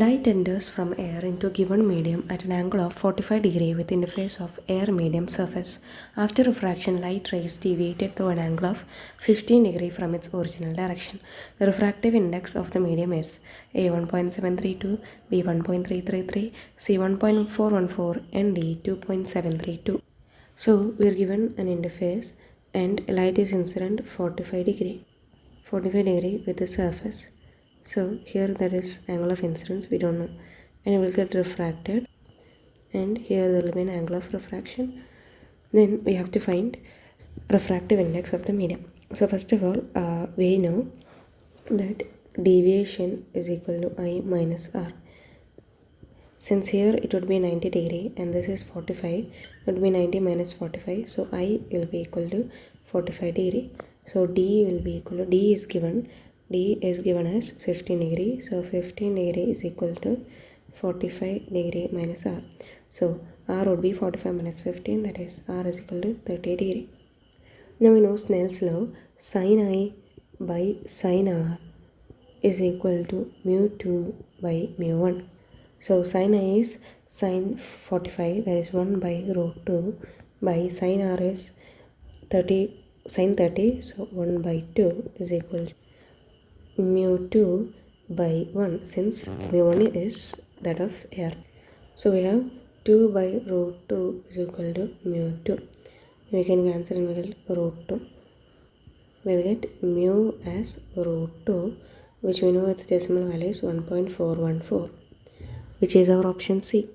Light enters from air into a given medium at an angle of 45 degrees with interface of air-medium surface. After refraction, light rays deviated through an angle of 15 degrees from its original direction. The refractive index of the medium is A1.732, B1.333, C1.414 and D2.732. So we are given an interface and light is incident 45 degree with the surface. So here there is angle of incidence, we don't know, and it will get refracted, and here there will be an angle of refraction. Then we have to find refractive index of the medium. So first of all, we know that deviation is equal to I minus R. Since here it would be 90 degree and this is 45, it would be 90 minus 45, so I will be equal to 45 degree. So D will be equal to, D is given as 15 degree, so 15 degree is equal to 45 degree minus R. So R would be 45 minus 15, that is R is equal to 30 degree. Now we know Snell's law, sin I by sin R is equal to mu 2 by mu 1. So sin I is sin 45, that is 1 by root 2, by sin R is 30, sin 30, so 1 by 2 is equal to mu 2 by 1, since mu 1 is that of air. So we have 2 by root 2 is equal to mu 2. We can cancel and we get root 2. We'll get mu as root 2, which we know its decimal value is 1.414, which is our option C.